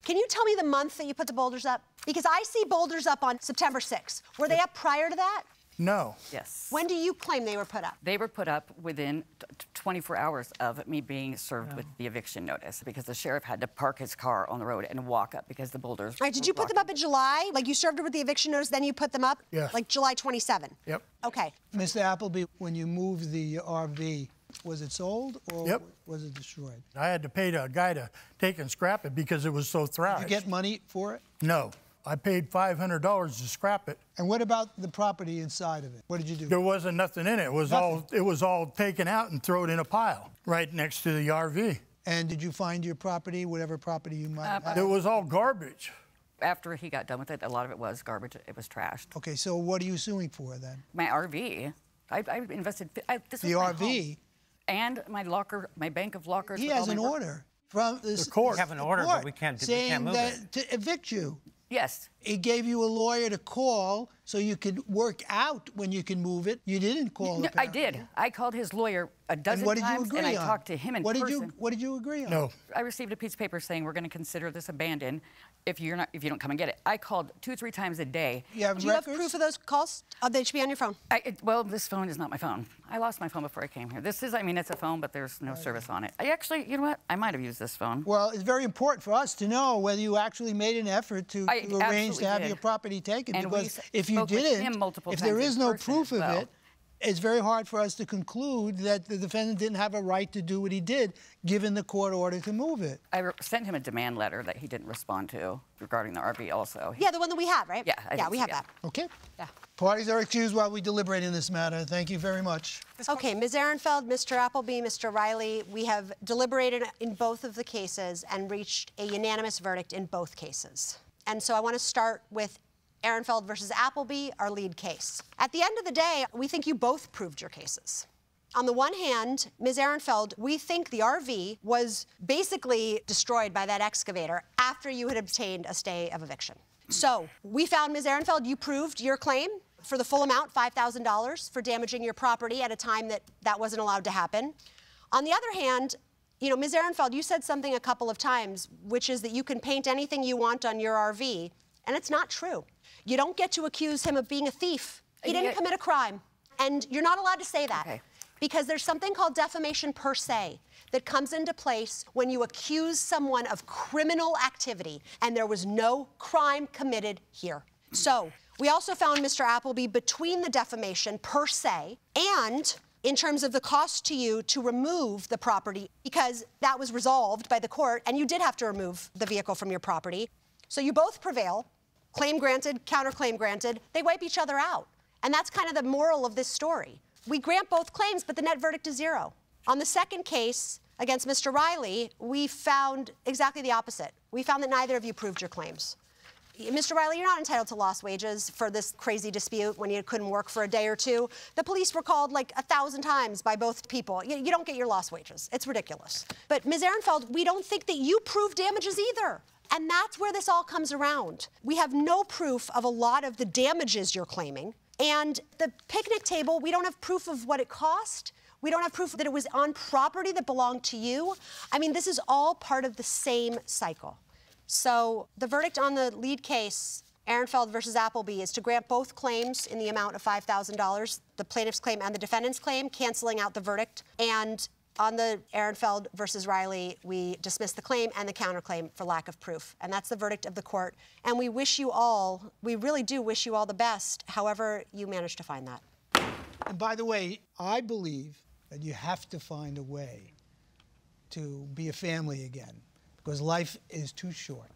Can you tell me the month that you put the boulders up? Because I see boulders up on September 6th. Were they up prior to that? No. Yes. When do you claim they were put up? They were put up within 24 hours of me being served with the eviction notice because the sheriff had to park his car on the road and walk up because the boulders. All right, did you put them up in July? Like you served her with the eviction notice, then you put them up? Yes. Like July 27? Yep. Okay. Mr. Appleby, when you moved the RV, was it sold or Yep. was it destroyed? I had to pay a guy to take and scrap it because it was so thrashed. Did you get money for it? No. I paid $500 to scrap it. And what about the property inside of it? What did you do? There wasn't nothing in it. It was all taken out and thrown in a pile right next to the RV. And did you find your property, whatever property you might have had? It was all garbage. After he got done with it, a lot of it was garbage. It was trashed. Okay, so what are you suing for then? My RV. I invested. This The was my RV? home. And my locker, my bank of lockers. He with all has my an work. order from the court. We have an order, but we can't saying move that it. to evict you. Yes. It gave you a lawyer to call so you could work out when you can move it. You didn't call. No, I apparently. did. I called his lawyer a dozen And what did you times, agree and I on? talked to him in person. What did you agree on? No. I received a piece of paper saying we're going to consider this abandoned if you don't come and get it. I called 2 or 3 times a day. You have Do you have records? proof of those calls? They should be on your phone. Well, this phone is not my phone. I lost my phone before I came here. This is, I mean, it's a phone, but there's no service on it. I actually, you know what? I might have used this phone. Well, it's very important for us to know whether you actually made an effort to arrange to absolutely have did. your property taken. And because we if you spoke with didn't, him multiple if times there in is no person proof as of well. it, it's very hard for us to conclude that the defendant didn't have a right to do what he did, given the court order to move it. I sent him a demand letter that he didn't respond to regarding the RV also. Yeah, the one that we have, right? Yeah, Yeah, we have that. Okay. Yeah. Parties are excused while we deliberate in this matter. Thank you very much. Okay, Ms. Ehrenfeld, Mr. Appleby, Mr. Riley, we have deliberated in both of the cases and reached a unanimous verdict in both cases. And so I want to start with Ehrenfeld versus Appleby, our lead case. At the end of the day, we think you both proved your cases. On the one hand, Ms. Ehrenfeld, we think the RV was basically destroyed by that excavator after you had obtained a stay of eviction. So we found, Ms. Ehrenfeld, you proved your claim for the full amount, $5,000, for damaging your property at a time that wasn't allowed to happen. On the other hand, you know, Ms. Ehrenfeld, you said something a couple of times, which is that you can paint anything you want on your RV, and it's not true. You don't get to accuse him of being a thief. He didn't commit a crime, and you're not allowed to say that. Okay. Because there's something called defamation per se that comes into place when you accuse someone of criminal activity, and there was no crime committed here. So we also found Mr. Appleby between the defamation per se and in terms of the cost to you to remove the property, because that was resolved by the court, and you did have to remove the vehicle from your property. So you both prevail. Claim granted, counterclaim granted. They wipe each other out. And that's kind of the moral of this story. We grant both claims, but the net verdict is 0. On the second case against Mr. Riley, we found exactly the opposite. We found that neither of you proved your claims. Mr. Riley, you're not entitled to lost wages for this crazy dispute when you couldn't work for a day or two. The police were called like 1,000 times by both people. You don't get your lost wages. It's ridiculous. But Ms. Ehrenfeld, we don't think that you proved damages either. And that's where this all comes around. We have no proof of a lot of the damages you're claiming. And the picnic table, we don't have proof of what it cost. We don't have proof that it was on property that belonged to you. I mean, this is all part of the same cycle. So the verdict on the lead case, Ehrenfeld versus Appleby, is to grant both claims in the amount of $5,000, the plaintiff's claim and the defendant's claim, canceling out the verdict. And on the Ehrenfeld versus Riley, we dismiss the claim and the counterclaim for lack of proof. And that's the verdict of the court. And we wish you all, we really do wish you all the best, however you manage to find that. And by the way, I believe that you have to find a way to be a family again, because life is too short.